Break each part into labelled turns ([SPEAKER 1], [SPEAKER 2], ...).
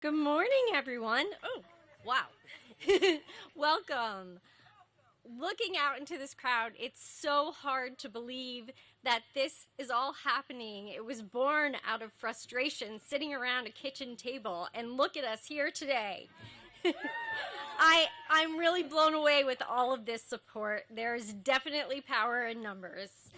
[SPEAKER 1] Good morning, everyone. Oh, wow. Welcome. Looking out into this crowd, it's so hard to believe that this is all happening. It was born out of frustration sitting around a kitchen table, and look at us here today. I'm really blown away with all of this support. There's definitely power in numbers.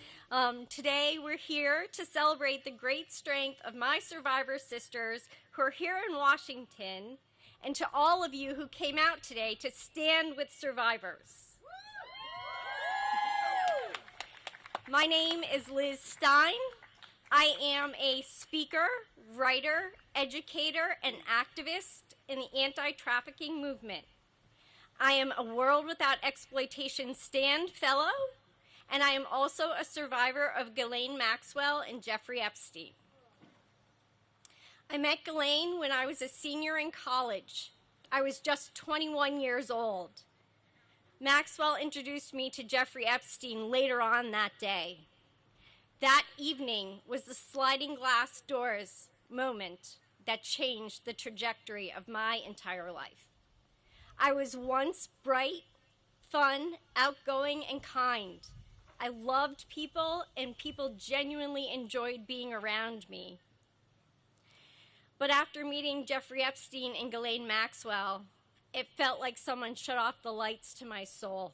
[SPEAKER 1] Today, we're here to celebrate the great strength of my survivor sisters who are here in Washington, and to all of you who came out today to stand with survivors. My name is Liz Stein. I am a speaker, writer, educator, and activist in the anti-trafficking movement. I am a World Without Exploitation Stand Fellow, and I am also a survivor of Ghislaine Maxwell and Jeffrey Epstein. I met Ghislaine when I was a senior in college. I was just 21 years old. Maxwell introduced me to Jeffrey Epstein later on that day. That evening was the sliding glass doors moment that changed the trajectory of my entire life. I was once bright, fun, outgoing, and kind. I loved people, and people genuinely enjoyed being around me. But after meeting Jeffrey Epstein and Ghislaine Maxwell, it felt like someone shut off the lights to my soul.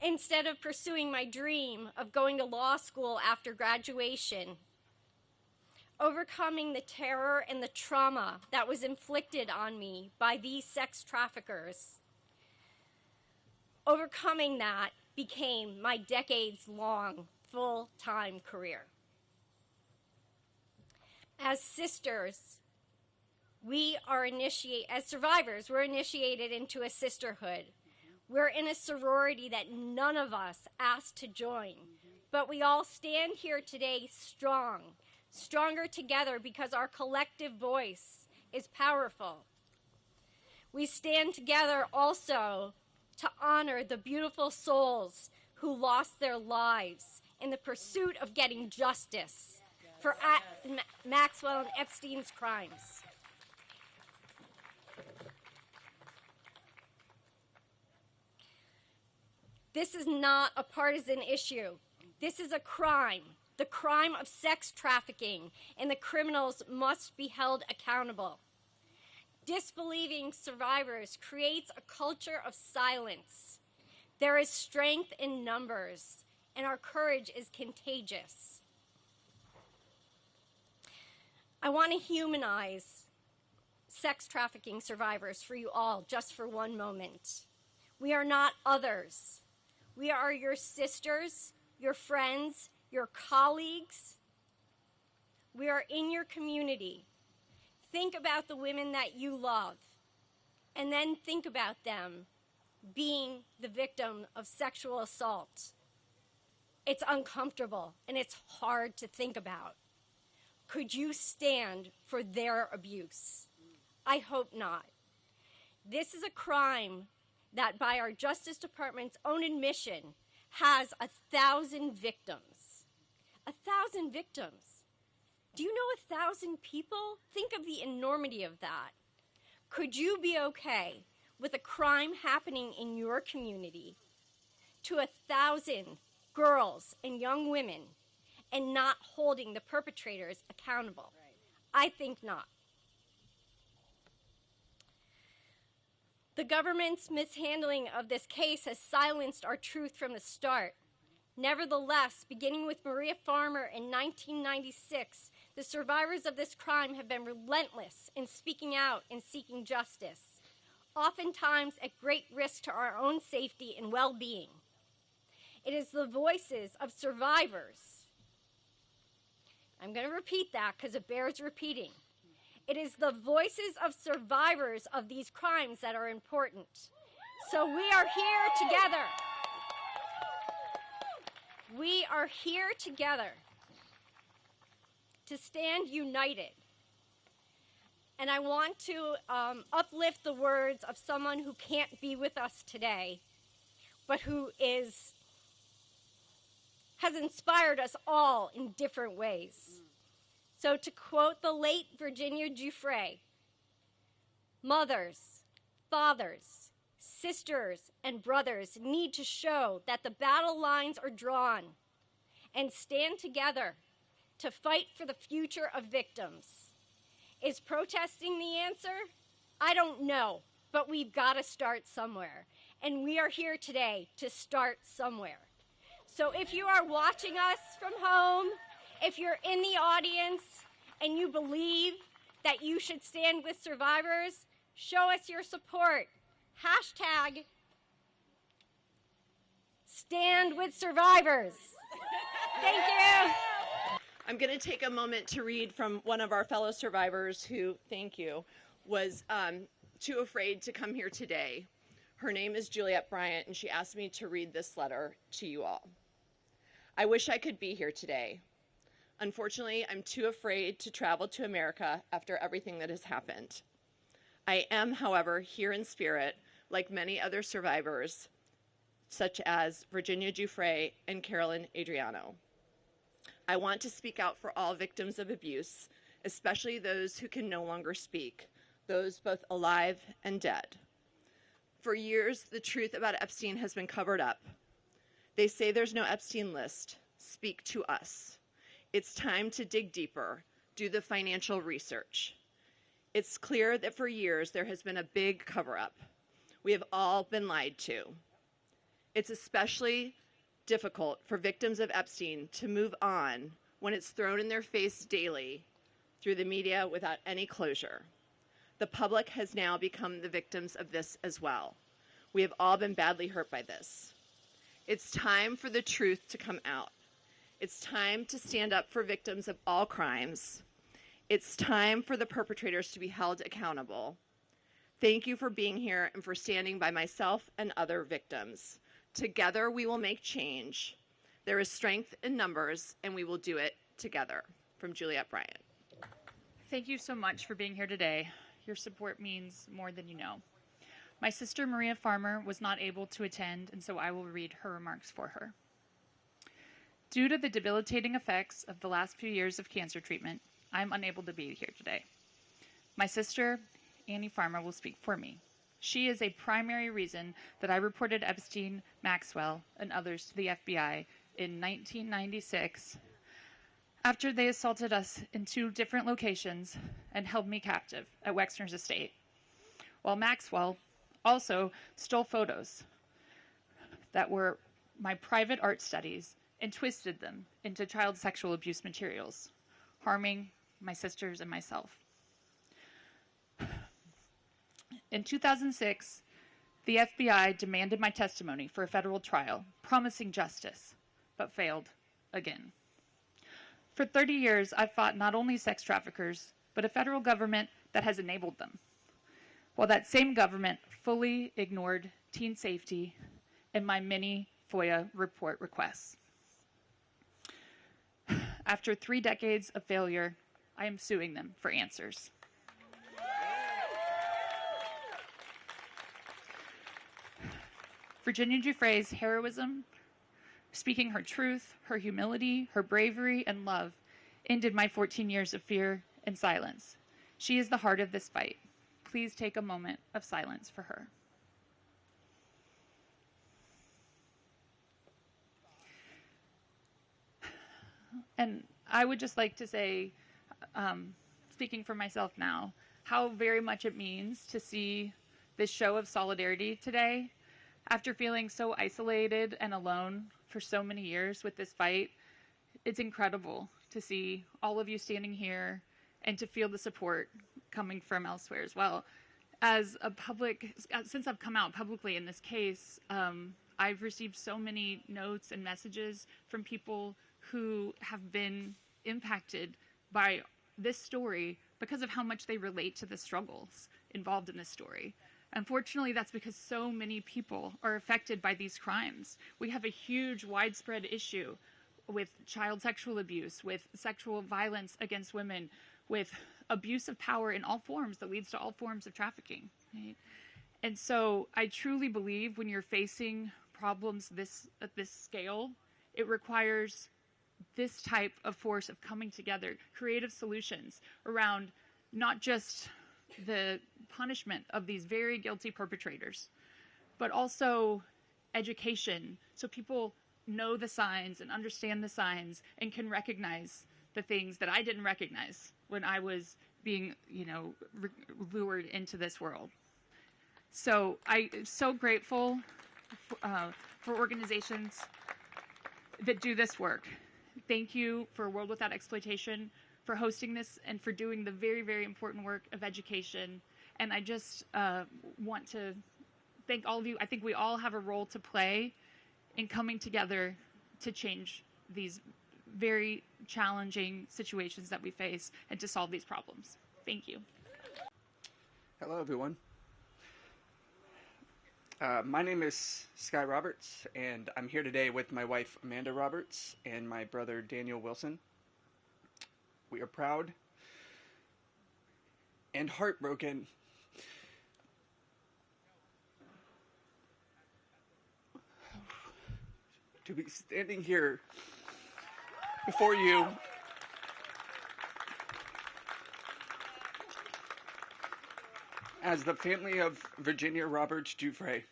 [SPEAKER 1] Instead of pursuing my dream of going to law school after graduation, overcoming the terror and the trauma that was inflicted on me by these sex traffickers, overcoming that became my decades-long full-time career. As sisters, as survivors, we're initiated into a sisterhood. We're in a sorority that none of us asked to join, but we all stand here today strong, stronger together because our collective voice is powerful. We stand together also to honor the beautiful souls who lost their lives in the pursuit of getting justice for Maxwell and Epstein's crimes. This is not a partisan issue. This is a crime, the crime of sex trafficking, and the criminals must be held accountable. Disbelieving survivors creates a culture of silence. There is strength in numbers, and our courage is contagious. I want to humanize sex trafficking survivors for you all, just for one moment. We are not others. We are your sisters, your friends, your colleagues. We are in your community. Think about the women that you love, and then think about them being the victim of sexual assault. It's uncomfortable, and it's hard to think about. Could you stand for their abuse? I hope not. This is a crime that, by our Justice Department's own admission, has 1,000 victims. 1,000 victims. Do you know 1,000 people? Think of the enormity of that. Could you be okay with a crime happening in your community to 1,000 girls and young women and not holding the perpetrators accountable? Right. I think not. The government's mishandling of this case has silenced our truth from the start. Nevertheless, beginning with Maria Farmer in 1996, the survivors of this crime have been relentless in speaking out and seeking justice, oftentimes at great risk to our own safety and well-being. It is the voices of survivors. I'm going to repeat that because it bears repeating. It is the voices of survivors of these crimes that are important. So we are here together. We are here together to stand united. And I want to uplift the words of someone who can't be with us today, but who has inspired us all in different ways. So to quote the late Virginia Giuffre, mothers, fathers, sisters, and brothers need to show that the battle lines are drawn and stand together to fight for the future of victims. Is protesting the answer? I don't know, but we've got to start somewhere. And we are here today to start somewhere. So if you are watching us from home, if you're in the audience and you believe that you should stand with survivors, show us your support. Hashtag stand with survivors. Thank you.
[SPEAKER 2] I'm going to take a moment to read from one of our fellow survivors who, thank you, was too afraid to come here today. Her name is Juliette Bryant, and she asked me to read this letter to you all. I wish I could be here today. Unfortunately, I'm too afraid to travel to America after everything that has happened. I am, however, here in spirit, like many other survivors, such as Virginia Giuffre and Carolyn Adriano. I want to speak out for all victims of abuse, especially those who can no longer speak, those both alive and dead. For years, the truth about Epstein has been covered up. They say there's no Epstein list. Speak to us. It's time to dig deeper, do the financial research. It's clear that for years there has been a big cover-up. We have all been lied to. It's especially difficult for victims of Epstein to move on when it's thrown in their face daily through the media without any closure. The public has now become the victims of this as well. We have all been badly hurt by this. It's time for the truth to come out. It's time to stand up for victims of all crimes. It's time for the perpetrators to be held accountable. Thank you for being here and for standing by myself and other victims. Together we will make change. There is strength in numbers, and we will do it together. From Juliette Bryant.
[SPEAKER 3] Thank you so much for being here today. Your support means more than you know. My sister Maria Farmer was not able to attend, and so I will read her remarks for her. Due to the debilitating effects of the last few years of cancer treatment, I am unable to be here today. My sister, Annie Farmer, will speak for me. She is a primary reason that I reported Epstein, Maxwell, and others to the FBI in 1996 after they assaulted us in 2 different locations and held me captive at Wexner's estate, while Maxwell also stole photos that were my private art studies and twisted them into child sexual abuse materials, harming my sisters and myself. In 2006, the FBI demanded my testimony for a federal trial, promising justice, but failed again. For 30 years, I've fought not only sex traffickers, but a federal government that has enabled them, while that same government fully ignored teen safety and my many FOIA report requests. After 3 decades of failure, I am suing them for answers. Virginia Giuffre's heroism, speaking her truth, her humility, her bravery, and love ended my 14 years of fear and silence. She is the heart of this fight. Please take a moment of silence for her. And I would just like to say, speaking for myself now, how very much it means to see this show of solidarity today. After feeling so isolated and alone for so many years with this fight, it's incredible to see all of you standing here and to feel the support coming from elsewhere as well. Since I've come out publicly in this case, I've received so many notes and messages from people who have been impacted by this story because of how much they relate to the struggles involved in this story. Unfortunately, that's because so many people are affected by these crimes. We have a huge, widespread issue with child sexual abuse, with sexual violence against women, with abuse of power in all forms that leads to all forms of trafficking. Right? And so I truly believe when you're facing problems at this scale, it requires this type of force of coming together, creative solutions around not just the punishment of these very guilty perpetrators, but also education, so people know the signs and understand the signs and can recognize the things that I didn't recognize when I was being, lured into this world. So I'm so grateful for organizations that do this work. Thank you for World Without Exploitation for hosting this and for doing the very, very important work of education. And I just want to thank all of you. I think we all have a role to play in coming together to change these very challenging situations that we face and to solve these problems. Thank you.
[SPEAKER 4] Hello, everyone. My name is Sky Roberts, and I'm here today with my wife, Amanda Roberts, and my brother, Daniel Wilson. We are proud and heartbroken to be standing here before you as the family of Virginia Roberts Giuffre.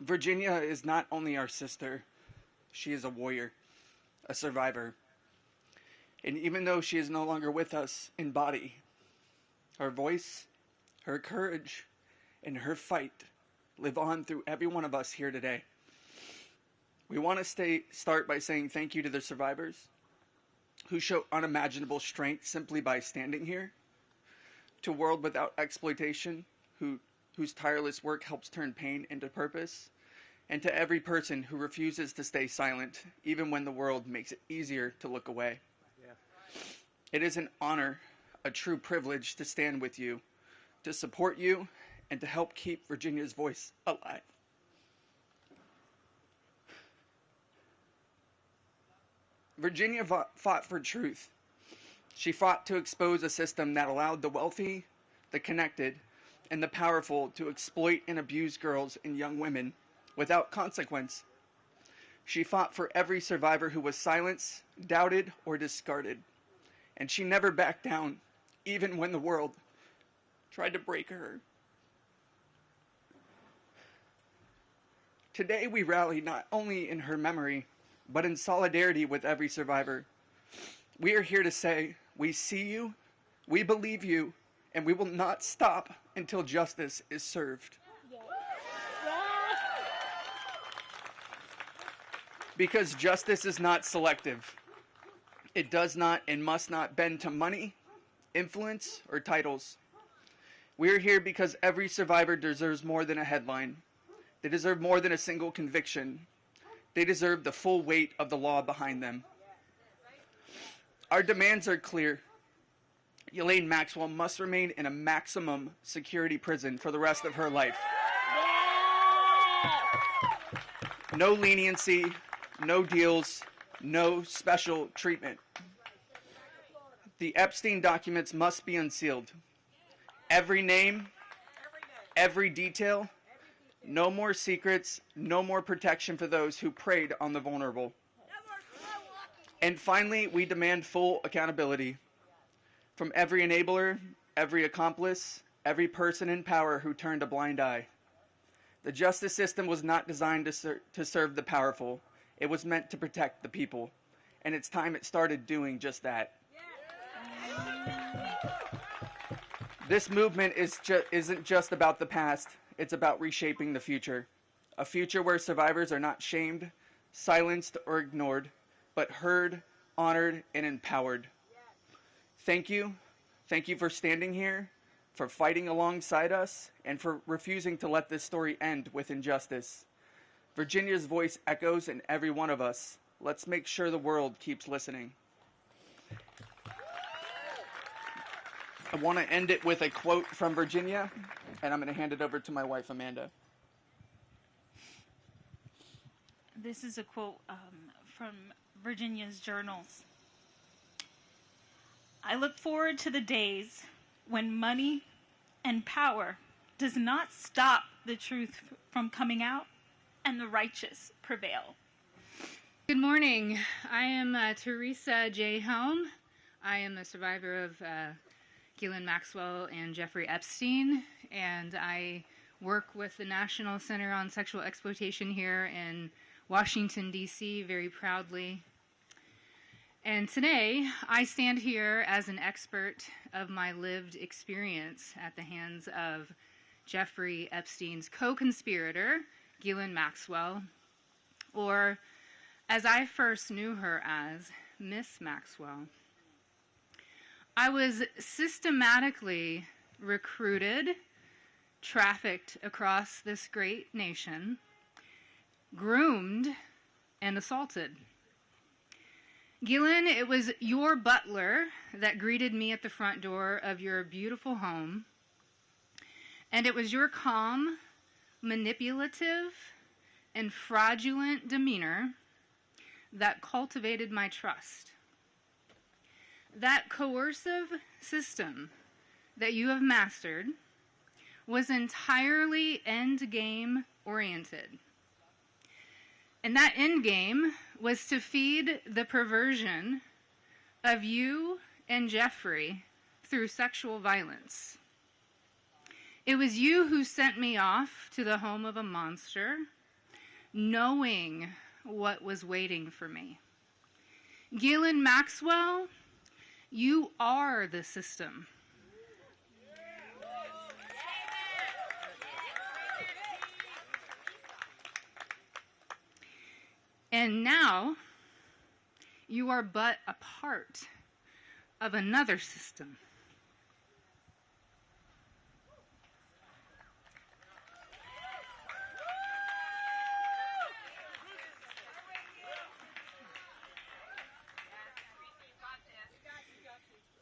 [SPEAKER 4] Virginia is not only our sister, she is a warrior, a survivor. And even though she is no longer with us in body, her voice, her courage, and her fight live on through every one of us here today. We want to start by saying thank you to the survivors who show unimaginable strength simply by standing here, to World Without Exploitation, whose tireless work helps turn pain into purpose, and to every person who refuses to stay silent, even when the world makes it easier to look away. Yeah. It is an honor, a true privilege to stand with you, to support you, and to help keep Virginia's voice alive. Virginia fought for truth. She fought to expose a system that allowed the wealthy, the connected, and the powerful to exploit and abuse girls and young women without consequence. She fought for every survivor who was silenced, doubted, or discarded. And she never backed down, even when the world tried to break her. Today we rally not only in her memory, but in solidarity with every survivor. We are here to say, we see you, we believe you, and we will not stop until justice is served. Yes. Because justice is not selective. It does not and must not bend to money, influence, or titles. We are here because every survivor deserves more than a headline. They deserve more than a single conviction. They deserve the full weight of the law behind them. Our demands are clear. Ghislaine Maxwell must remain in a maximum security prison for the rest of her life. No leniency, no deals, no special treatment. The Epstein documents must be unsealed. Every name, every detail, no more secrets, no more protection for those who preyed on the vulnerable. And finally, we demand full accountability from every enabler, every accomplice, every person in power who turned a blind eye. The justice system was not designed to serve the powerful. It was meant to protect the people. And it's time it started doing just that. This movement isn't just about the past. It's about reshaping the future. A future where survivors are not shamed, silenced, or ignored, but heard, honored, and empowered. Thank you. Thank you for standing here, for fighting alongside us, and for refusing to let this story end with injustice. Virginia's voice echoes in every one of us. Let's make sure the world keeps listening. I want to end it with a quote from Virginia, and I'm going to hand it over to my wife, Amanda.
[SPEAKER 5] This is a quote from Virginia's journals. I look forward to the days when money and power does not stop the truth from coming out and the righteous prevail.
[SPEAKER 6] Good morning. I am Teresa J. Helm. I am a survivor of Ghislaine Maxwell and Jeffrey Epstein, and I work with the National Center on Sexual Exploitation here in Washington, D.C., very proudly. And today, I stand here as an expert of my lived experience at the hands of Jeffrey Epstein's co-conspirator, Ghislaine Maxwell, or as I first knew her as, Miss Maxwell. I was systematically recruited, trafficked across this great nation, groomed, and assaulted. Ghislaine, it was your butler that greeted me at the front door of your beautiful home, and it was your calm, manipulative, and fraudulent demeanor that cultivated my trust. That coercive system that you have mastered was entirely end-game oriented. And that end game was to feed the perversion of you and Jeffrey through sexual violence. It was you who sent me off to the home of a monster, knowing what was waiting for me. Ghislaine Maxwell, you are the system. And now, you are but a part of another system.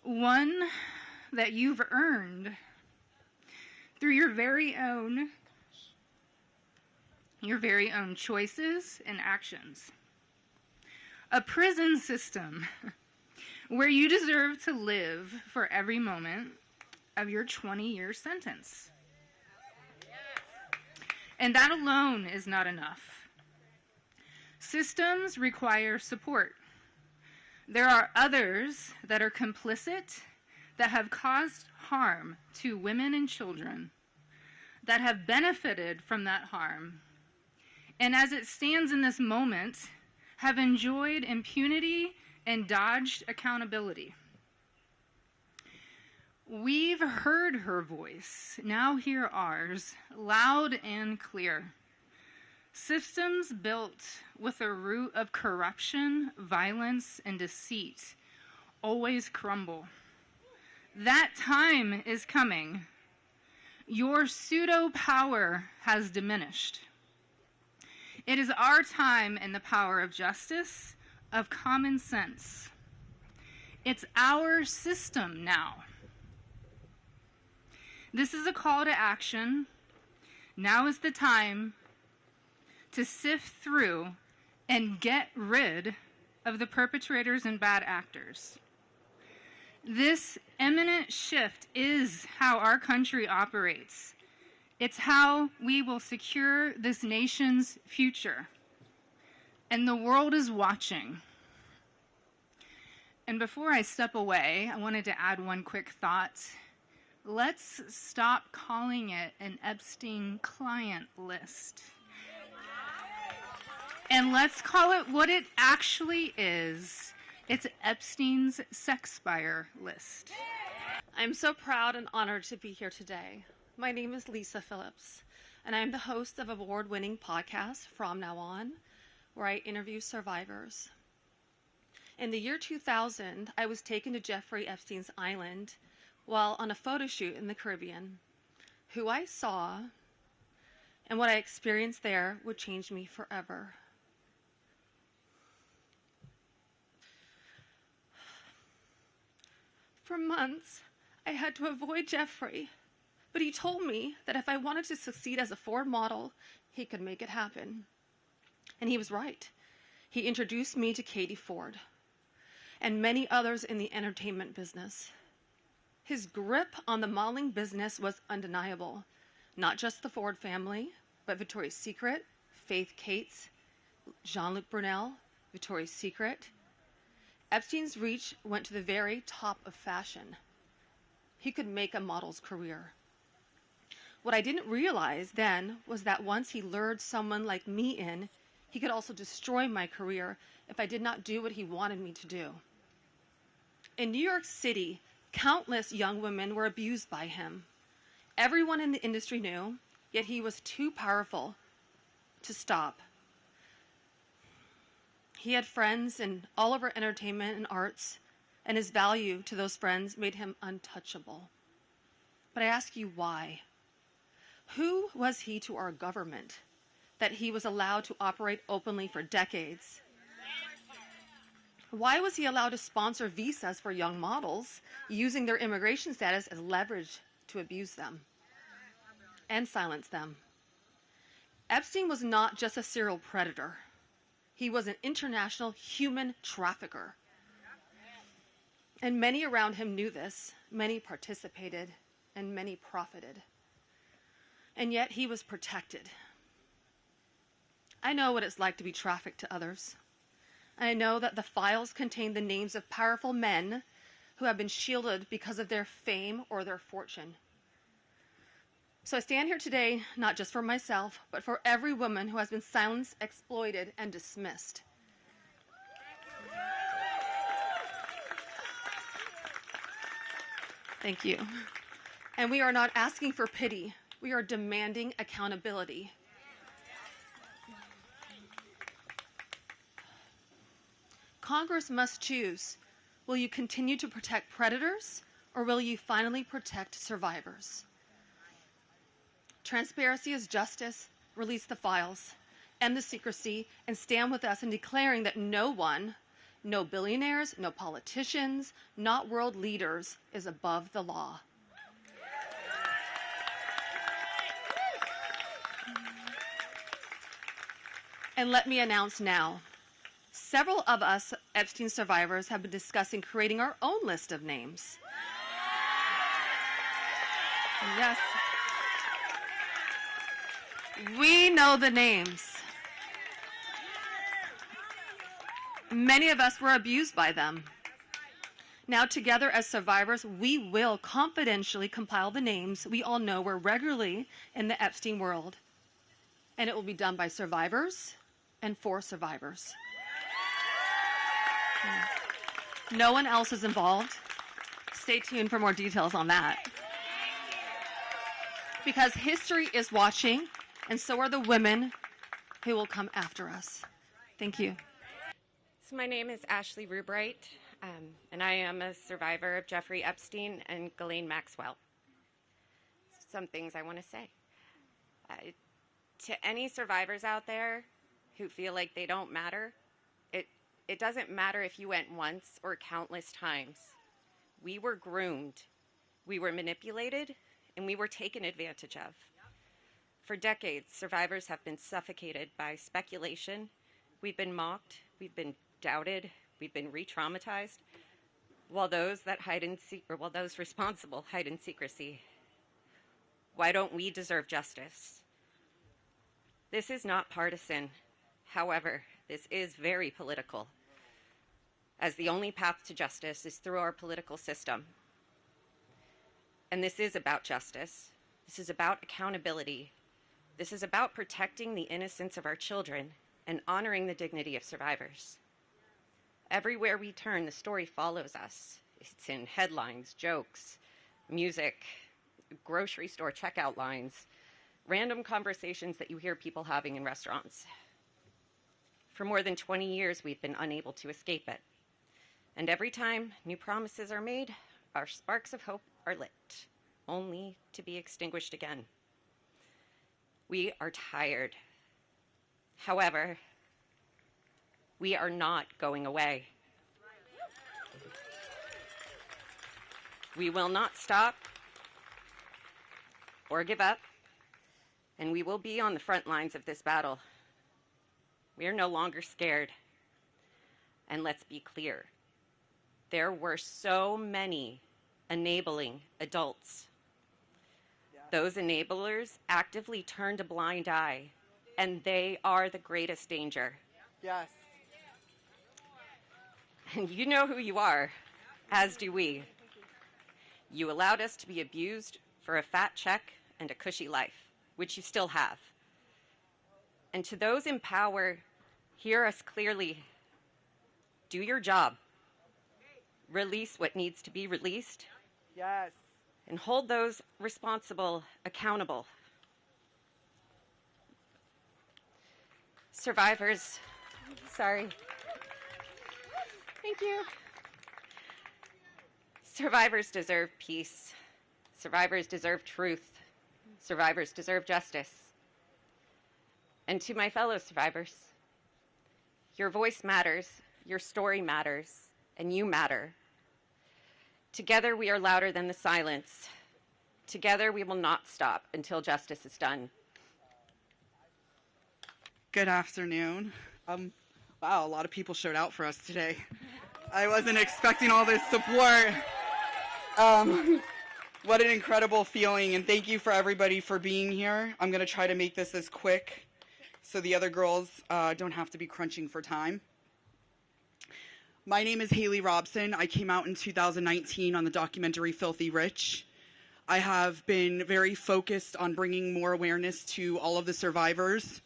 [SPEAKER 6] One that you've earned through your very own choices and actions. A prison system where you deserve to live for every moment of your 20-year sentence. And that alone is not enough. Systems require support. There are others that are complicit, that have caused harm to women and children, that have benefited from that harm, and as it stands in this moment, have enjoyed impunity and dodged accountability. We've heard her voice, now hear ours, loud and clear. Systems built with a root of corruption, violence, and deceit always crumble. That time is coming. Your pseudo-power has diminished. It is our time in the power of justice, of common sense. It's our system now. This is a call to action. Now is the time to sift through and get rid of the perpetrators and bad actors. This imminent shift is how our country operates. It's how we will secure this nation's future. And the world is watching. And before I step away, I wanted to add one quick thought. Let's stop calling it an Epstein client list. And let's call it what it actually is. It's Epstein's sex buyer list.
[SPEAKER 7] I'm so proud and honored to be here today. My name is Lisa Phillips, and I'm the host of award-winning podcast From Now On, where I interview survivors. In the year 2000, I was taken to Jeffrey Epstein's island while on a photo shoot in the Caribbean. Who I saw and what I experienced there would change me forever. For months, I had to avoid Jeffrey, but he told me that if I wanted to succeed as a Ford model, he could make it happen. And he was right. He introduced me to Katie Ford and many others in the entertainment business. His grip on the modeling business was undeniable. Not just the Ford family, but Victoria's Secret, Faith Cates, Jean-Luc Brunel, Victoria's Secret. Epstein's reach went to the very top of fashion. He could make a model's career. What I didn't realize then was that once he lured someone like me in, he could also destroy my career if I did not do what he wanted me to do. In New York City, countless young women were abused by him. Everyone in the industry knew, yet he was too powerful to stop. He had friends in all over entertainment and arts, and his value to those friends made him untouchable. But I ask you, why? Who was he to our government that he was allowed to operate openly for decades? Why was he allowed to sponsor visas for young models, using their immigration status as leverage to abuse them and silence them? Epstein was not just a serial predator. He was an international human trafficker. And many around him knew this. Many participated, and many profited. And yet he was protected. I know what it's like to be trafficked to others. I know that the files contain the names of powerful men who have been shielded because of their fame or their fortune. So I stand here today not just for myself, but for every woman who has been silenced, exploited, and dismissed. Thank you. And we are not asking for pity. We are demanding accountability. Congress must choose. Will you continue to protect predators, or will you finally protect survivors? Transparency is justice. Release the files, end the secrecy, and stand with us in declaring that no one, no billionaires, no politicians, not world leaders, is above the law. And let me announce now, several of us Epstein survivors have been discussing creating our own list of names. Yes. We know the names. Many of us were abused by them. Now, together as survivors, we will confidentially compile the names we all know were regularly in the Epstein world. And it will be done by survivors and for survivors. No one else is involved. Stay tuned for more details on that. Because history is watching, and so are the women who will come after us. Thank you.
[SPEAKER 8] So my name is Ashley Rubright, and I am a survivor of Jeffrey Epstein and Ghislaine Maxwell. Some things I want to say. To any survivors out there who feel like they don't matter, it doesn't matter if you went once or countless times. We were groomed, we were manipulated, and we were taken advantage of. For decades, survivors have been suffocated by speculation. We've been mocked, we've been doubted, we've been re-traumatized, while those responsible hide in secrecy. Why don't we deserve justice? This is not partisan. However, this is very political, as the only path to justice is through our political system. And this is about justice. This is about accountability. This is about protecting the innocence of our children and honoring the dignity of survivors. Everywhere we turn, the story follows us. It's in headlines, jokes, music, grocery store checkout lines, random conversations that you hear people having in restaurants. For more than 20 years, we've been unable to escape it. And every time new promises are made, our sparks of hope are lit, only to be extinguished again. We are tired. However, we are not going away. We will not stop or give up, and we will be on the front lines of this battle. We are no longer scared. And let's be clear, there were so many enabling adults. Those enablers actively turned a blind eye, and they are the greatest danger.
[SPEAKER 9] Yes.
[SPEAKER 8] And you know who you are, as do we. You allowed us to be abused for a fat check and a cushy life, which you still have. And to those in power, hear us clearly. Do your job. Release what needs to be released.
[SPEAKER 9] Yes.
[SPEAKER 8] And hold those responsible accountable. Survivors, sorry. Thank you. Survivors deserve peace. Survivors deserve truth. Survivors deserve justice. And to my fellow survivors, your voice matters, your story matters, and you matter. Together we are louder than the silence. Together we will not stop until justice is done.
[SPEAKER 9] Good afternoon. Wow, a lot of people showed out for us today. I wasn't expecting all this support. What an incredible feeling, and thank you for everybody for being here. I'm going to try to make this as quick so the other girls don't have to be crunching for time. My name is Haley Robson. I came out in 2019 on the documentary Filthy Rich. I have been very focused on bringing more awareness to all of the survivors.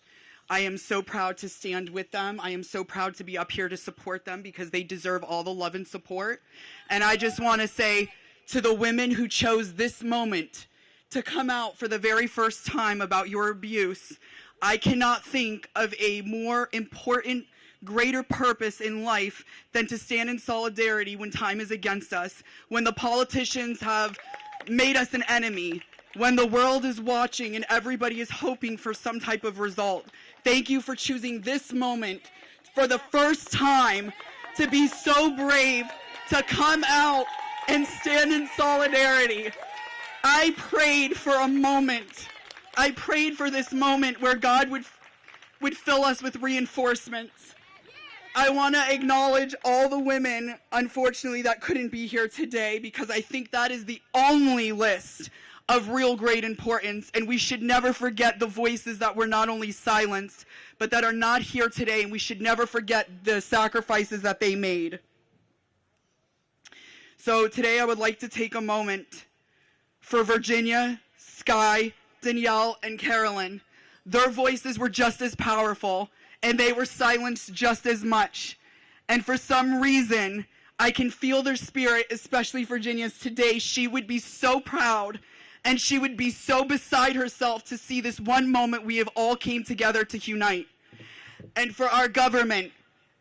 [SPEAKER 9] I am so proud to stand with them. I am so proud to be up here to support them because they deserve all the love and support. And I just want to say to the women who chose this moment to come out for the very first time about your abuse, I cannot think of a more important, greater purpose in life than to stand in solidarity when time is against us, when the politicians have made us an enemy, when the world is watching and everybody is hoping for some type of result. Thank you for choosing this moment for the first time to be so brave to come out and stand in solidarity. I prayed for a moment. I prayed for this moment where God would fill us with reinforcements. I want to acknowledge all the women, unfortunately, that couldn't be here today because I think that is the only list of real great importance, and we should never forget the voices that were not only silenced, but that are not here today, and we should never forget the sacrifices that they made. So today I would like to take a moment for Virginia, Sky, Danielle, and Carolyn. Their voices were just as powerful, and they were silenced just as much. And for some reason, I can feel their spirit, especially Virginia's today. She would be so proud, and she would be so beside herself to see this one moment we have all came together to unite. And for our government,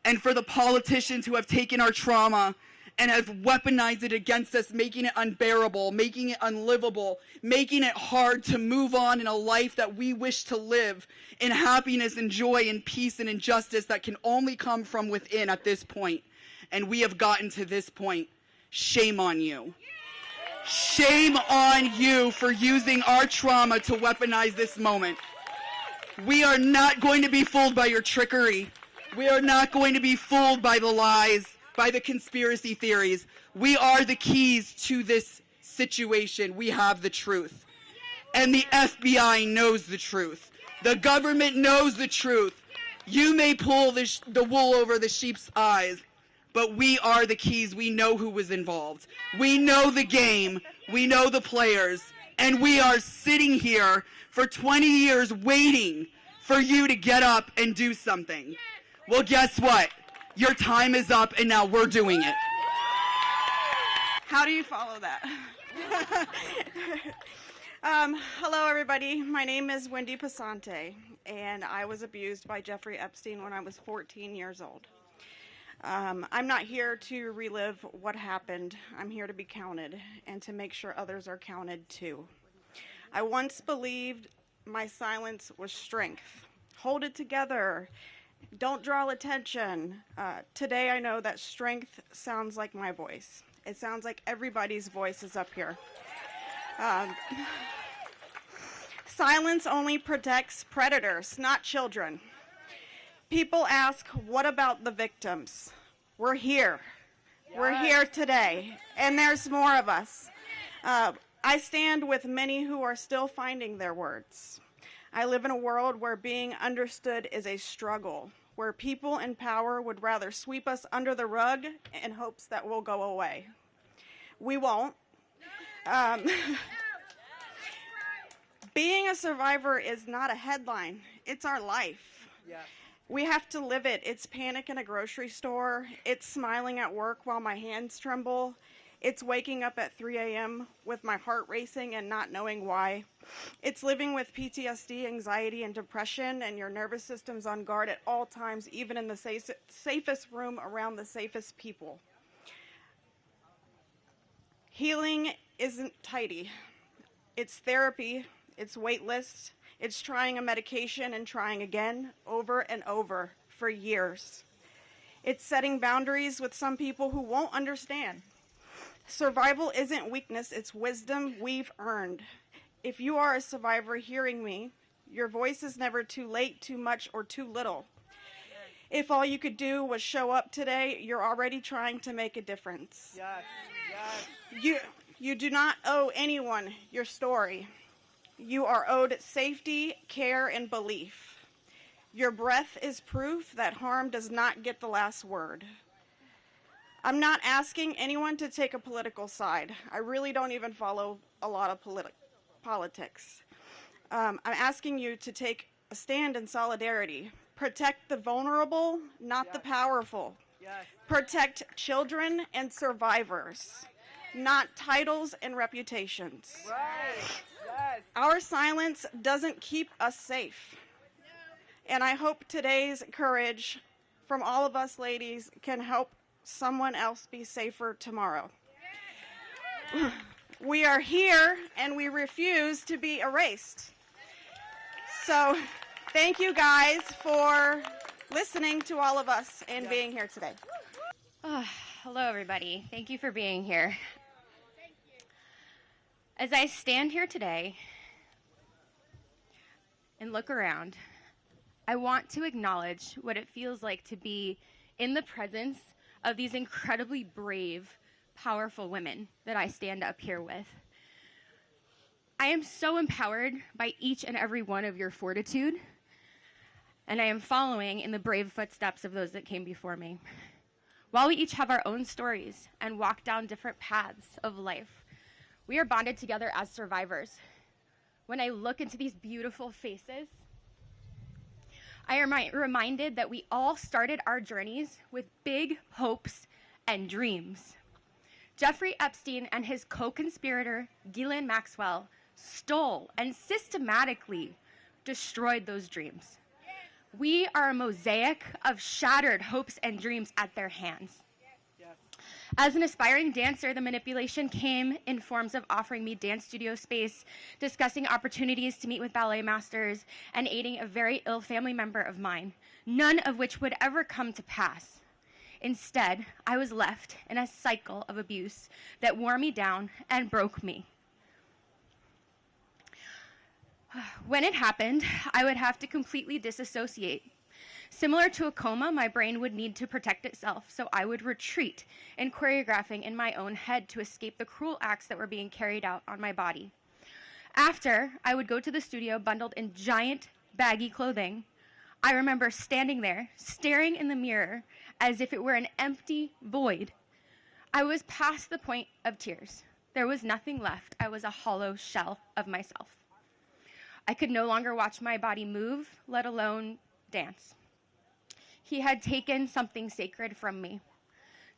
[SPEAKER 9] and for the politicians who have taken our trauma and have weaponized it against us, making it unbearable, making it unlivable, making it hard to move on in a life that we wish to live in happiness and joy and peace and injustice that can only come from within at this point. And we have gotten to this point. Shame on you. Shame on you for using our trauma to weaponize this moment. We are not going to be fooled by your trickery. We are not going to be fooled by the lies, by the conspiracy theories. We are the keys to this situation. We have the truth. And the FBI knows the truth. The government knows the truth. You may pull the wool over the sheep's eyes, but we are the keys. We know who was involved. We know the game. We know the players. And we are sitting here for 20 years waiting for you to get up and do something. Well, guess what? Your time is up, and now we're doing it.
[SPEAKER 10] How do you follow that? Hello, everybody. My name is Wendy Pasante, and I was abused by Jeffrey Epstein when I was 14 years old. I'm not here to relive what happened. I'm here to be counted and to make sure others are counted too. I once believed my silence was strength. Hold it together. Don't draw attention. Today I know that strength sounds like my voice. It sounds like everybody's voice is up here. Silence only protects predators, not children. People ask, what about the victims? We're here. Yes. We're here today, and there's more of us. I stand with many who are still finding their words. I live in a world where being understood is a struggle, where people in power would rather sweep us under the rug in hopes that we'll go away. We won't. Being a survivor is not a headline. It's our life. Yes. We have to live it. It's panic in a grocery store. It's smiling at work while my hands tremble. It's waking up at 3 a.m. with my heart racing and not knowing why. It's living with PTSD, anxiety, and depression, and your nervous system's on guard at all times, even in the safest room around the safest people. Healing isn't tidy. It's therapy. It's wait lists. It's trying a medication and trying again, over and over, for years. It's setting boundaries with some people who won't understand. Survival isn't weakness, it's wisdom we've earned. If you are a survivor hearing me, your voice is never too late, too much, or too little. If all you could do was show up today, you're already trying to make a difference. Yes. You do not owe anyone your story. You are owed safety, care, and belief. Your breath is proof that harm does not get the last word. I'm not asking anyone to take a political side. I really don't even follow a lot of politics. I'm asking you to take a stand in solidarity. Protect the vulnerable, not the powerful. Yes. Protect children and survivors, not titles and reputations. Right. Yes. Our silence doesn't keep us safe. And I hope today's courage from all of us ladies can help someone else be safer tomorrow. We are here and we refuse to be erased. So thank you guys for listening to all of us and being here today.
[SPEAKER 11] Hello, everybody. Thank you for being here. As I stand here today and look around, I want to acknowledge what it feels like to be in the presence of these incredibly brave, powerful women that I stand up here with. I am so empowered by each and every one of your fortitude, and I am following in the brave footsteps of those that came before me. While we each have our own stories and walk down different paths of life, we are bonded together as survivors. When I look into these beautiful faces, I am reminded that we all started our journeys with big hopes and dreams. Jeffrey Epstein and his co-conspirator, Ghislaine Maxwell, stole and systematically destroyed those dreams. We are a mosaic of shattered hopes and dreams at their hands. As an aspiring dancer, the manipulation came in forms of offering me dance studio space, discussing opportunities to meet with ballet masters, and aiding a very ill family member of mine, none of which would ever come to pass. Instead, I was left in a cycle of abuse that wore me down and broke me. When it happened, I would have to completely disassociate. Similar to a coma, my brain would need to protect itself, so I would retreat in choreographing in my own head to escape the cruel acts that were being carried out on my body. After, I would go to the studio bundled in giant, baggy clothing. I remember standing there, staring in the mirror as if it were an empty void. I was past the point of tears. There was nothing left. I was a hollow shell of myself. I could no longer watch my body move, let alone dance. He had taken something sacred from me.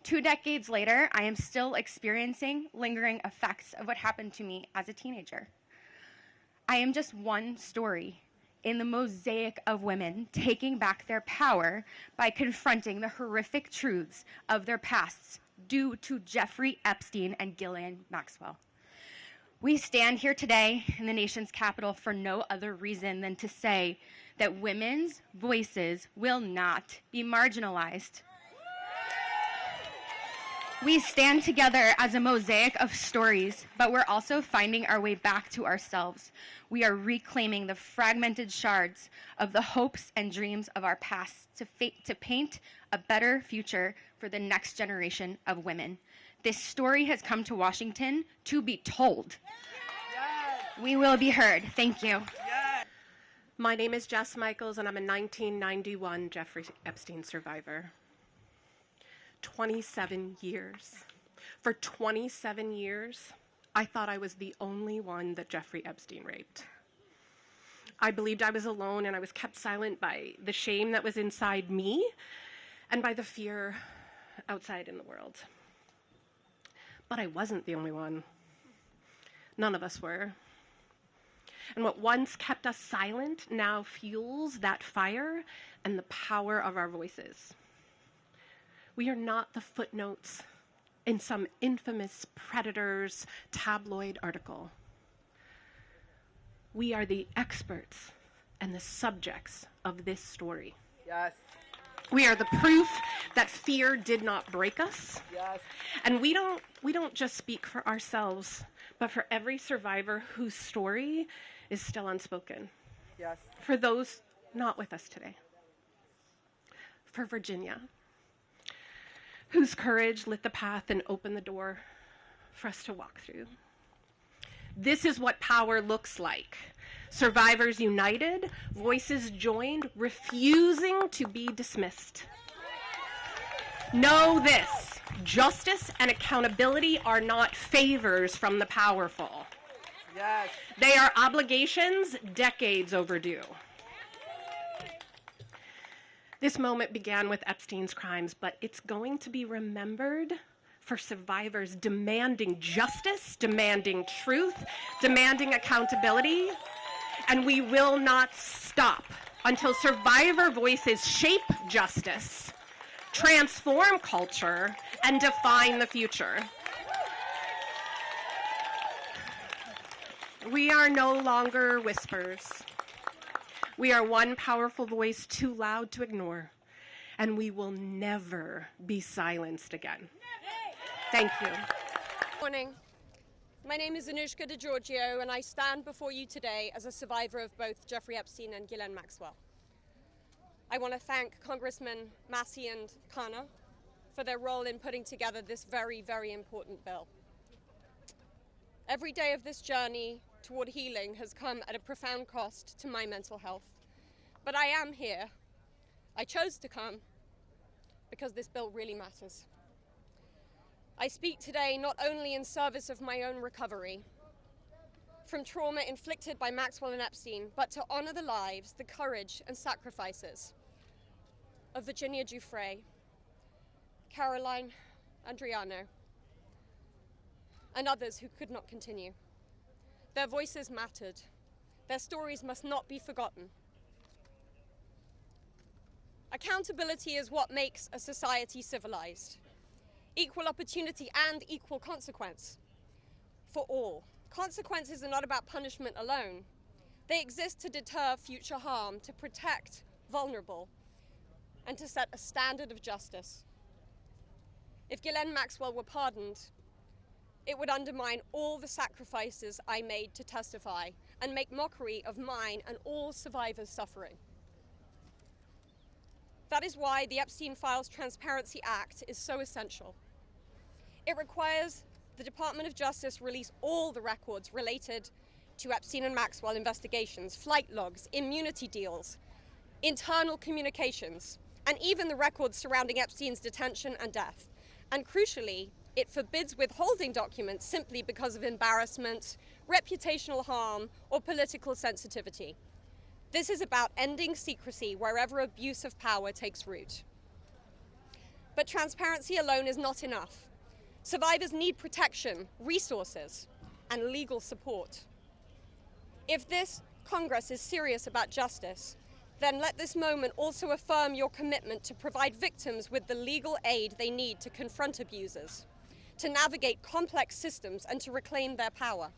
[SPEAKER 11] 2 decades later, I am still experiencing lingering effects of what happened to me as a teenager. I am just one story in the mosaic of women taking back their power by confronting the horrific truths of their pasts due to Jeffrey Epstein and Ghislaine Maxwell. We stand here today in the nation's capital for no other reason than to say that women's voices will not be marginalized. We stand together as a mosaic of stories, but we're also finding our way back to ourselves. We are reclaiming the fragmented shards of the hopes and dreams of our past to paint a better future for the next generation of women. This story has come to Washington to be told. Yes. We will be heard. Thank you.
[SPEAKER 12] Yes. My name is Jess Michaels, and I'm a 1991 Jeffrey Epstein survivor. 27 years. For 27 years, I thought I was the only one that Jeffrey Epstein raped. I believed I was alone, and I was kept silent by the shame that was inside me and by the fear outside in the world. But I wasn't the only one. None of us were. And what once kept us silent now fuels that fire and the power of our voices. We are not the footnotes in some infamous predator's tabloid article. We are the experts and the subjects of this story.
[SPEAKER 13] Yes.
[SPEAKER 12] We are the proof that fear did not break us.
[SPEAKER 13] Yes.
[SPEAKER 12] And we don't just speak for ourselves, but for every survivor whose story is still unspoken.
[SPEAKER 13] Yes.
[SPEAKER 12] For those not with us today. For Virginia, whose courage lit the path and opened the door for us to walk through. This is what power looks like. Survivors united, voices joined, refusing to be dismissed. Know this, justice and accountability are not favors from the powerful.
[SPEAKER 13] Yes.
[SPEAKER 12] They are obligations decades overdue. This moment began with Epstein's crimes, but it's going to be remembered for survivors demanding justice, demanding truth, demanding accountability, and we will not stop until survivor voices shape justice, transform culture, and define the future. We are no longer whispers. We are one powerful voice too loud to ignore, and we will never be silenced again. Thank you.
[SPEAKER 14] Good morning. My name is Anushka DiGiorgio, and I stand before you today as a survivor of both Jeffrey Epstein and Ghislaine Maxwell. I want to thank Congressman Massie and Khanna for their role in putting together this very, very important bill. Every day of this journey toward healing has come at a profound cost to my mental health. But I am here. I chose to come because this bill really matters. I speak today not only in service of my own recovery from trauma inflicted by Maxwell and Epstein, but to honor the lives, the courage and sacrifices of Virginia Giuffre, Caroline Andriano, and others who could not continue. Their voices mattered. Their stories must not be forgotten. Accountability is what makes a society civilized. Equal opportunity and equal consequence for all. Consequences are not about punishment alone. They exist to deter future harm, to protect vulnerable, and to set a standard of justice. If Ghislaine Maxwell were pardoned, it would undermine all the sacrifices I made to testify and make mockery of mine and all survivors' suffering. That is why the Epstein Files Transparency Act is so essential. It requires the Department of Justice release all the records related to Epstein and Maxwell investigations, flight logs, immunity deals, internal communications, and even the records surrounding Epstein's detention and death. And crucially, it forbids withholding documents simply because of embarrassment, reputational harm, or political sensitivity. This is about ending secrecy wherever abuse of power takes root. But transparency alone is not enough. Survivors need protection, resources, and legal support. If this Congress is serious about justice, then let this moment also affirm your commitment to provide victims with the legal aid they need to confront abusers, to navigate complex systems, and to reclaim their power.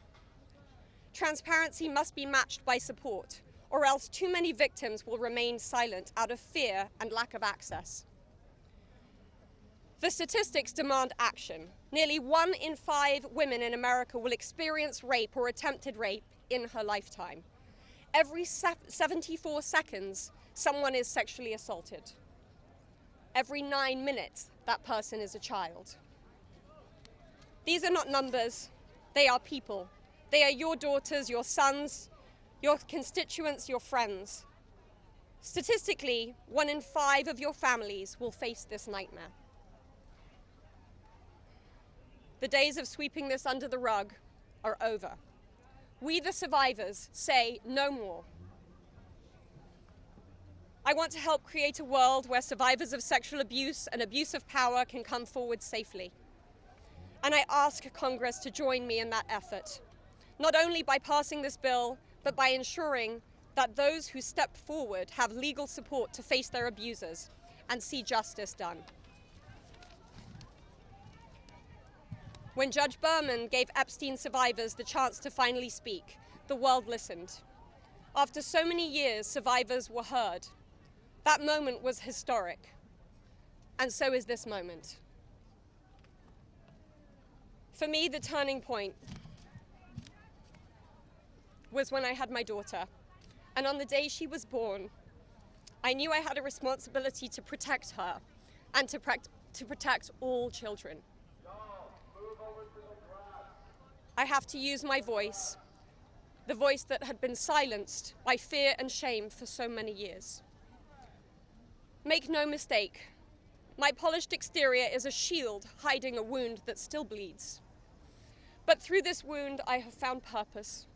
[SPEAKER 14] Transparency must be matched by support, or else too many victims will remain silent out of fear and lack of access. The statistics demand action. Nearly 1 in 5 women in America will experience rape or attempted rape in her lifetime. Every 74 seconds, someone is sexually assaulted. Every 9 minutes, that person is a child. These are not numbers, they are people. They are your daughters, your sons, your constituents, your friends. Statistically, 1 in 5 of your families will face this nightmare. The days of sweeping this under the rug are over. We, the survivors, say no more. I want to help create a world where survivors of sexual abuse and abuse of power can come forward safely. And I ask Congress to join me in that effort, not only by passing this bill, but by ensuring that those who step forward have legal support to face their abusers and see justice done. When Judge Berman gave Epstein survivors the chance to finally speak, the world listened. After so many years, survivors were heard. That moment was historic, and so is this moment. For me, the turning point was when I had my daughter, and on the day she was born, I knew I had a responsibility to protect her and to protect all children. I have to use my voice, the voice that had been silenced by fear and shame for so many years. Make no mistake, my polished exterior is a shield hiding a wound that still bleeds. But through this wound, I have found purpose.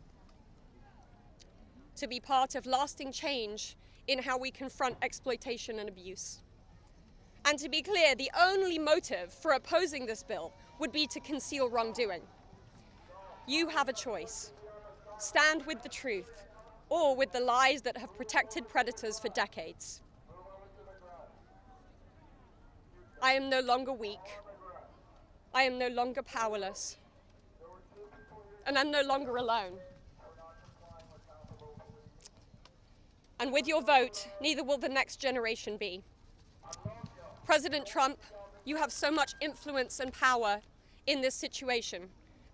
[SPEAKER 14] To be part of lasting change in how we confront exploitation and abuse. And to be clear, the only motive for opposing this bill would be to conceal wrongdoing. You have a choice. Stand with the truth, or with the lies that have protected predators for decades. I am no longer weak. I am no longer powerless. And I'm no longer alone. And with your vote, neither will the next generation be. President Trump, you have so much influence and power in this situation.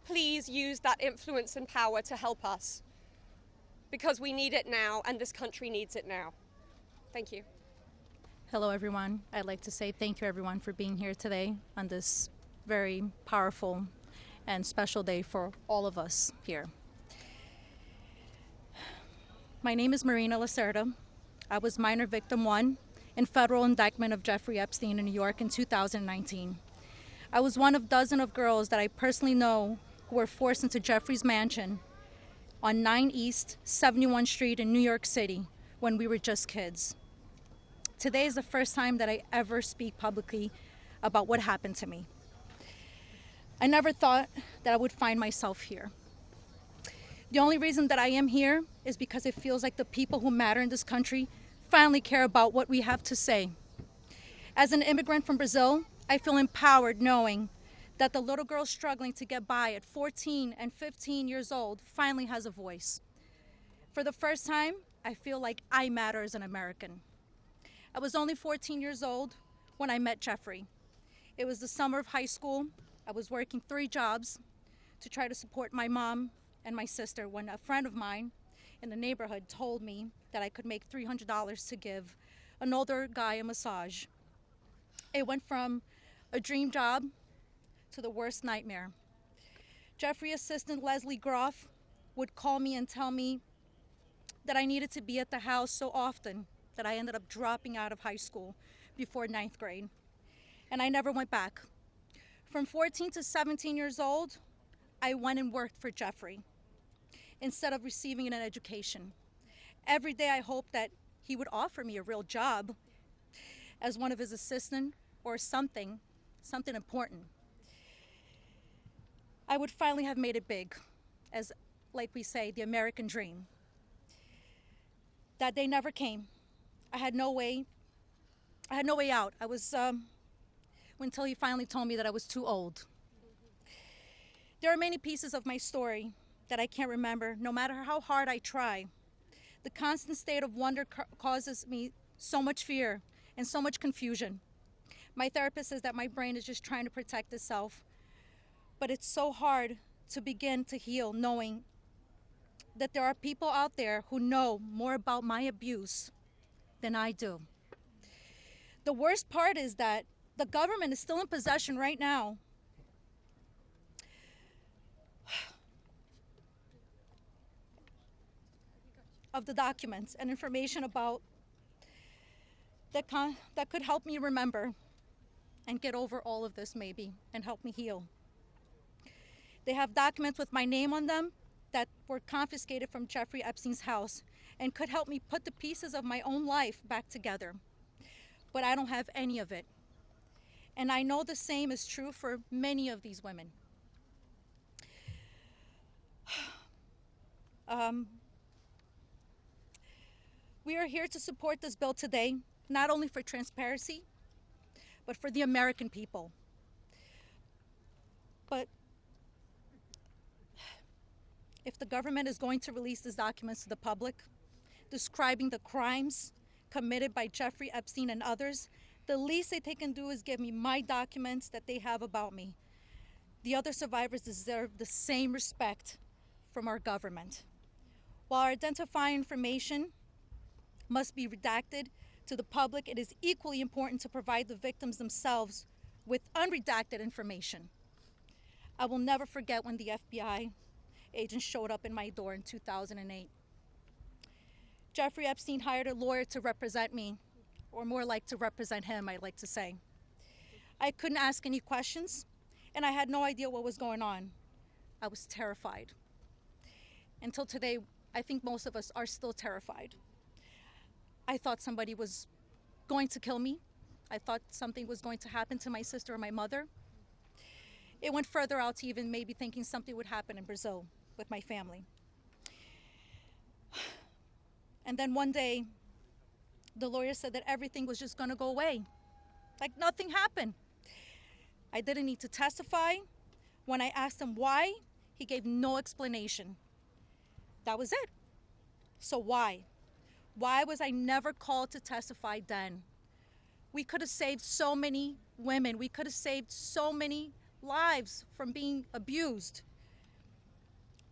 [SPEAKER 14] Please use that influence and power to help us, because we need it now and this country needs it now. Thank you.
[SPEAKER 13] Hello, everyone. I'd like to say thank you, everyone, for being here today on this very powerful and special day for all of us here. My name is Marina Lacerda. I was minor victim 1 in federal indictment of Jeffrey Epstein in New York in 2019. I was one of dozens of girls that I personally know who were forced into Jeffrey's mansion on 9 East 71 Street in New York City when we were just kids. Today is the first time that I ever speak publicly about what happened to me. I never thought that I would find myself here. The only reason that I am here is because it feels like the people who matter in this country finally care about what we have to say. As an immigrant from Brazil, I feel empowered knowing that the little girl struggling to get by at 14 and 15 years old finally has a voice. For the first time, I feel like I matter as an American. I was only 14 years old when I met Jeffrey. It was the summer of high school. I was working 3 jobs to try to support my mom and my sister when a friend of mine in the neighborhood told me that I could make $300 to give an older guy a massage. It went from a dream job to the worst nightmare. Jeffrey assistant Leslie Groff would call me and tell me that I needed to be at the house so often that I ended up dropping out of high school before 9th grade. And I never went back. From 14 to 17 years old, I went and worked for Jeffrey instead of receiving an education. Every day I hoped that he would offer me a real job as one of his assistants or something important. I would finally have made it big, as, like we say, the American dream. That day never came. I had no way out. I was, until he finally told me that I was too old. There are many pieces of my story that I can't remember, no matter how hard I try. The constant state of wonder causes me so much fear and so much confusion. My therapist says that my brain is just trying to protect itself, but it's so hard to begin to heal knowing that there are people out there who know more about my abuse than I do. The worst part is that the government is still in possession right now of the documents and information about that could help me remember and get over all of this maybe and help me heal. They have documents with my name on them that were confiscated from Jeffrey Epstein's house and could help me put the pieces of my own life back together. But I don't have any of it. And I know the same is true for many of these women. We are here to support this bill today, not only for transparency, but for the American people. But if the government is going to release these documents to the public, describing the crimes committed by Jeffrey Epstein and others, the least that they can do is give me my documents that they have about me. The other survivors deserve the same respect from our government. While our identifying information must be redacted to the public, it is equally important to provide the victims themselves with unredacted information. I will never forget when the FBI agent showed up in my door in 2008. Jeffrey Epstein hired a lawyer to represent me, or more like to represent him, I'd like to say. I couldn't ask any questions, and I had no idea what was going on. I was terrified. Until today, I think most of us are still terrified. I thought somebody was going to kill me. I thought something was going to happen to my sister or my mother. It went further out to even maybe thinking something would happen in Brazil with my family. And then one day, the lawyer said that everything was just gonna go away. Like nothing happened. I didn't need to testify. When I asked him why, he gave no explanation. That was it. So why? Why was I never called to testify then? We could have saved so many women. We could have saved so many lives from being abused.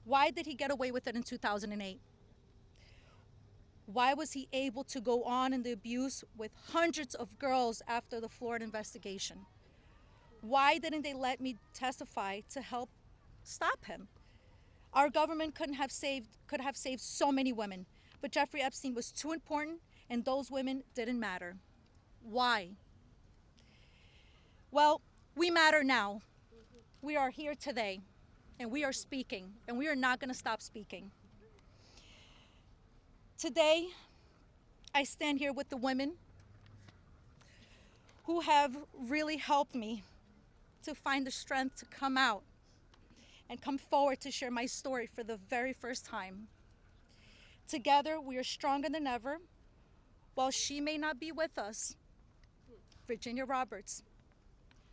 [SPEAKER 13] Why did he get away with it in 2008? Why was he able to go on in the abuse with hundreds of girls after the Florida investigation? Why didn't they let me testify to help stop him? Our government could have saved so many women, but Jeffrey Epstein was too important and those women didn't matter. Why? Well, we matter now. We are here today and we are speaking and we are not going to stop speaking. Today, I stand here with the women who have really helped me to find the strength to come out and come forward to share my story for the very first time. Together, we are stronger than ever. While she may not be with us, Virginia Roberts,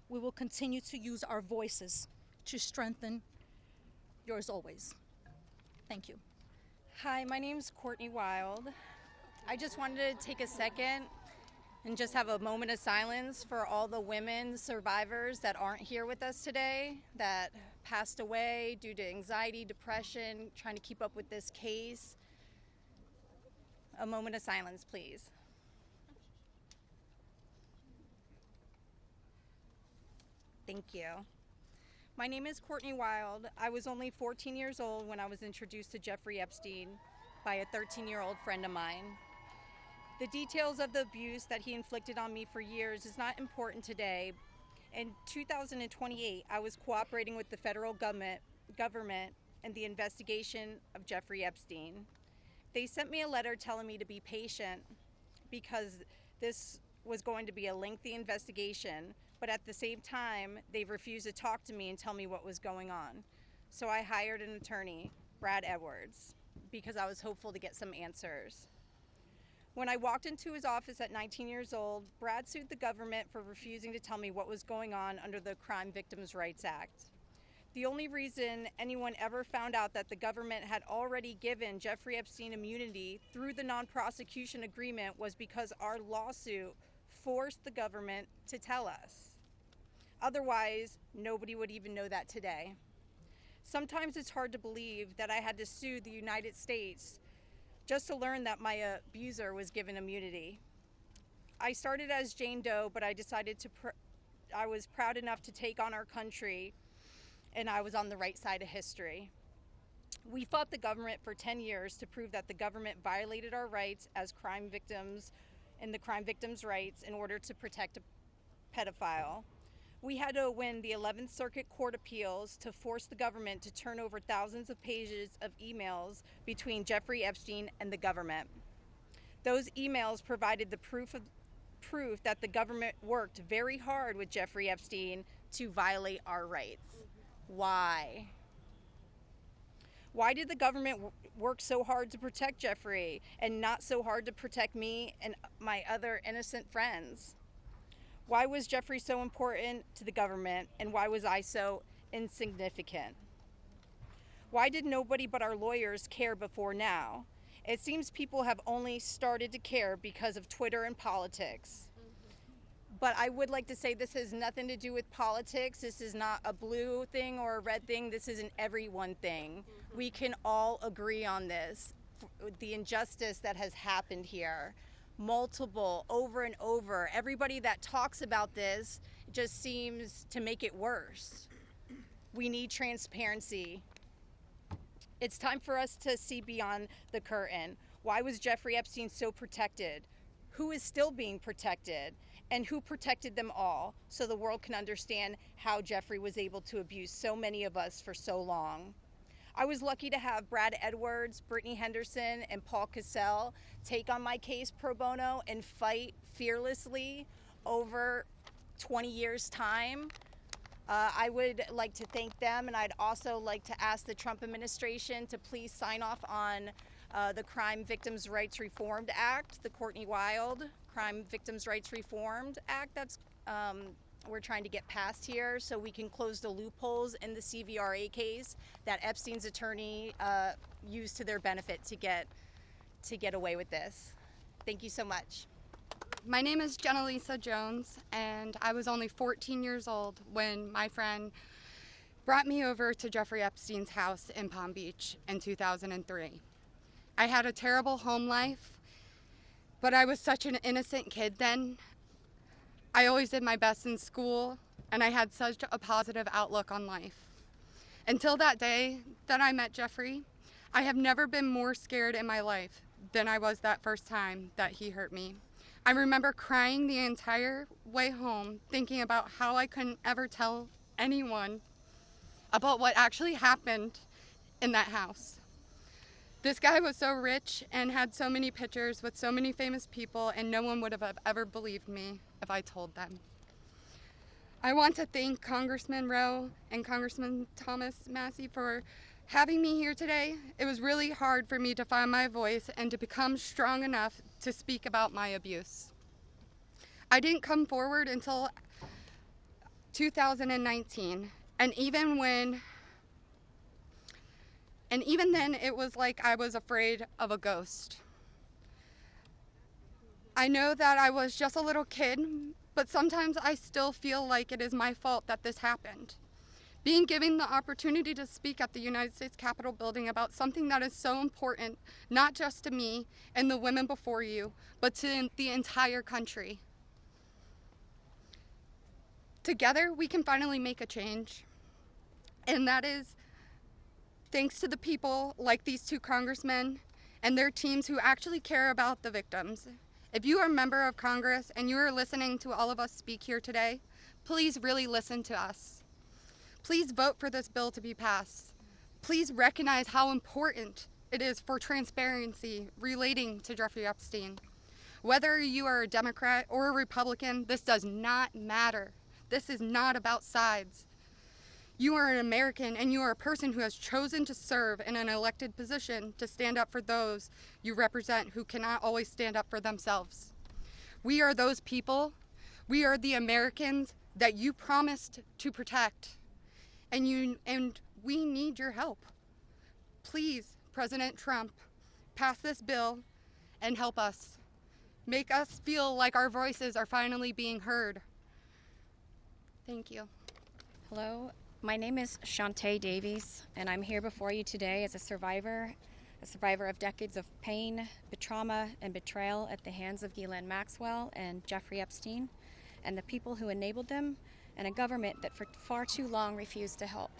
[SPEAKER 13] we will continue to use our voices to strengthen yours always. Thank you.
[SPEAKER 15] Hi, my name's Courtney Wild. I just wanted to take a second and just have a moment of silence for all the women survivors that aren't here with us today, that passed away due to anxiety, depression, trying to keep up with this case. A moment of silence, please. Thank you. My name is Courtney Wild. I was only 14 years old when I was introduced to Jeffrey Epstein by a 13-year-old friend of mine. The details of the abuse that he inflicted on me for years is not important today. In 2028, I was cooperating with the federal government in the investigation of Jeffrey Epstein. They sent me a letter telling me to be patient because this was going to be a lengthy investigation, but at the same time, they refused to talk to me and tell me what was going on. So I hired an attorney, Brad Edwards, because I was hopeful to get some answers. When I walked into his office at 19 years old, Brad sued the government for refusing to tell me what was going on under the Crime Victims' Rights Act. The only reason anyone ever found out that the government had already given Jeffrey Epstein immunity through the non-prosecution agreement was because our lawsuit forced the government to tell us. Otherwise, nobody would even know that today. Sometimes it's hard to believe that I had to sue the United States just to learn that my abuser was given immunity. I started as Jane Doe, but I decided I was proud enough to take on our country, and I was on the right side of history. We fought the government for 10 years to prove that the government violated our rights as crime victims and the crime victims' rights in order to protect a pedophile. We had to win the 11th Circuit Court Appeals to force the government to turn over thousands of pages of emails between Jeffrey Epstein and the government. Those emails provided the proof that the government worked very hard with Jeffrey Epstein to violate our rights. Why? Why did the government work so hard to protect Jeffrey and not so hard to protect me and my other innocent friends? Why was Jeffrey so important to the government, and why was I so insignificant? Why did nobody but our lawyers care before now? It seems people have only started to care because of Twitter and politics. But I would like to say this has nothing to do with politics. This is not a blue thing or a red thing. This is an everyone thing. We can all agree on this. The injustice that has happened here, multiple, over and over. Everybody that talks about this just seems to make it worse. We need transparency. It's time for us to see beyond the curtain. Why was Jeffrey Epstein so protected? Who is still being protected? And who protected them all, so the world can understand how Jeffrey was able to abuse so many of us for so long. I was lucky to have Brad Edwards, Brittany Henderson, and Paul Cassell take on my case pro bono and fight fearlessly over 20 years' time. I would like to thank them, and I'd also like to ask the Trump administration to please sign off on the Crime Victims' Rights Reformed Act, the Courtney Wild Crime Victims' Rights Reformed Act that's we're trying to get passed here, so we can close the loopholes in the CVRA case that Epstein's attorney used to their benefit to get away with this. Thank you so much.
[SPEAKER 16] My name is Jenna-Lisa Jones, and I was only 14 years old when my friend brought me over to Jeffrey Epstein's house in Palm Beach in 2003. I had a terrible home life, but I was such an innocent kid then. I always did my best in school, and I had such a positive outlook on life. Until that day that I met Jeffrey, I have never been more scared in my life than I was that first time that he hurt me. I remember crying the entire way home, thinking about how I couldn't ever tell anyone about what actually happened in that house. This guy was so rich and had so many pictures with so many famous people, and no one would have ever believed me if I told them. I want to thank Congressman Ro and Congressman Massie for having me here today. It was really hard for me to find my voice and to become strong enough to speak about my abuse. I didn't come forward until 2019, and even then it was like I was afraid of a ghost. I know that I was just a little kid, but sometimes I still feel like it is my fault that this happened. Being given the opportunity to speak at the United States Capitol building about something that is so important, not just to me and the women before you, but to the entire country. Together, we can finally make a change. And that is thanks to the people like these two congressmen and their teams who actually care about the victims. If you are a member of Congress and you are listening to all of us speak here today, please really listen to us. Please vote for this bill to be passed. Please recognize how important it is for transparency relating to Jeffrey Epstein. Whether you are a Democrat or a Republican, this does not matter. This is not about sides. You are an American, and you are a person who has chosen to serve in an elected position to stand up for those you represent who cannot always stand up for themselves. We are those people. We are the Americans that you promised to protect. And we need your help. Please, President Trump, pass this bill and help us. Make us feel like our voices are finally being heard. Thank you.
[SPEAKER 17] Hello, my name is Shantae Davies, and I'm here before you today as a survivor of decades of pain, trauma, and betrayal at the hands of Ghislaine Maxwell and Jeffrey Epstein, and the people who enabled them, and a government that for far too long refused to help.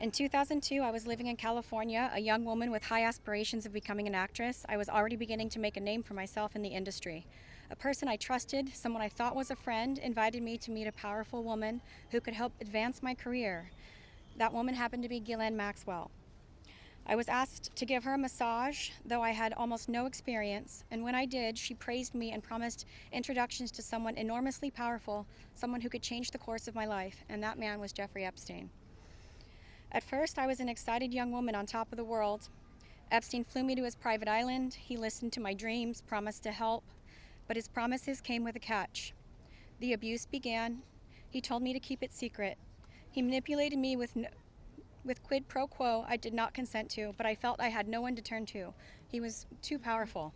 [SPEAKER 17] In 2002, I was living in California, a young woman with high aspirations of becoming an actress. I was already beginning to make a name for myself in the industry. A person I trusted, someone I thought was a friend, invited me to meet a powerful woman who could help advance my career. That woman happened to be Ghislaine Maxwell. I was asked to give her a massage, though I had almost no experience, and when I did, she praised me and promised introductions to someone enormously powerful, someone who could change the course of my life, and that man was Jeffrey Epstein. At first, I was an excited young woman on top of the world. Epstein flew me to his private island. He listened to my dreams, promised to help, but his promises came with a catch. The abuse began. He told me to keep it secret. He manipulated me with quid pro quo I did not consent to, but I felt I had no one to turn to. He was too powerful.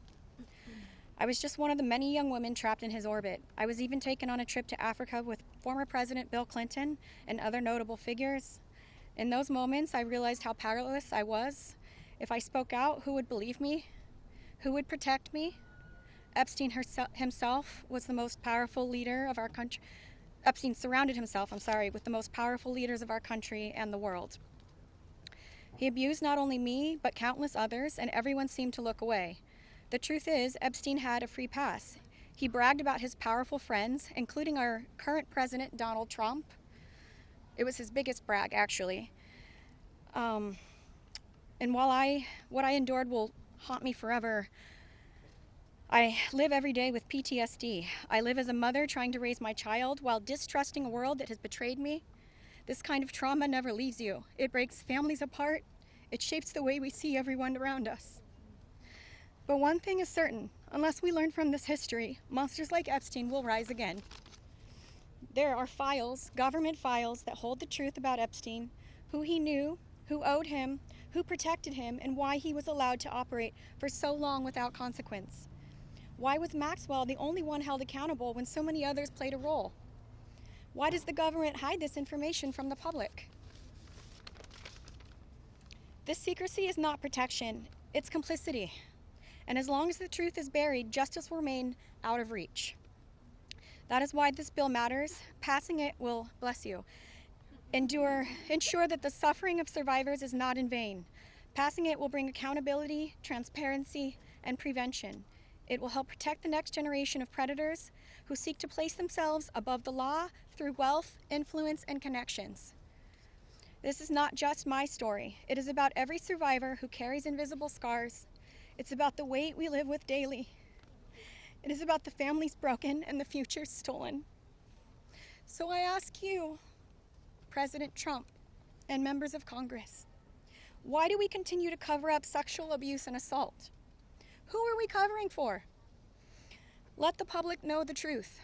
[SPEAKER 17] I was just one of the many young women trapped in his orbit. I was even taken on a trip to Africa with former President Bill Clinton and other notable figures. In those moments, I realized how powerless I was. If I spoke out, who would believe me? Who would protect me? Epstein himself was the most powerful leader of our country. Epstein surrounded himself, with the most powerful leaders of our country and the world. He abused not only me, but countless others, and everyone seemed to look away. The truth is, Epstein had a free pass. He bragged about his powerful friends, including our current president, Donald Trump. It was his biggest brag, actually. And while what I endured will haunt me forever, I live every day with PTSD. I live as a mother trying to raise my child while distrusting a world that has betrayed me. This kind of trauma never leaves you. It breaks families apart. It shapes the way we see everyone around us. But one thing is certain, unless we learn from this history, monsters like Epstein will rise again. There are files, government files, that hold the truth about Epstein, who he knew, who owed him, who protected him, and why he was allowed to operate for so long without consequence. Why was Maxwell the only one held accountable when so many others played a role? Why does the government hide this information from the public? This secrecy is not protection, it's complicity. And as long as the truth is buried, justice will remain out of reach. That is why this bill matters. Passing it will, bless you, ensure that the suffering of survivors is not in vain. Passing it will bring accountability, transparency, and prevention. It will help protect the next generation of predators who seek to place themselves above the law through wealth, influence, and connections. This is not just my story. It is about every survivor who carries invisible scars. It's about the weight we live with daily. It is about the families broken and the futures stolen. So I ask you, President Trump and members of Congress, why do we continue to cover up sexual abuse and assault? Who are we covering for? Let the public know the truth.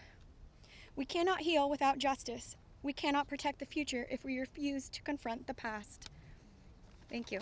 [SPEAKER 17] We cannot heal without justice. We cannot protect the future if we refuse to confront the past. Thank you.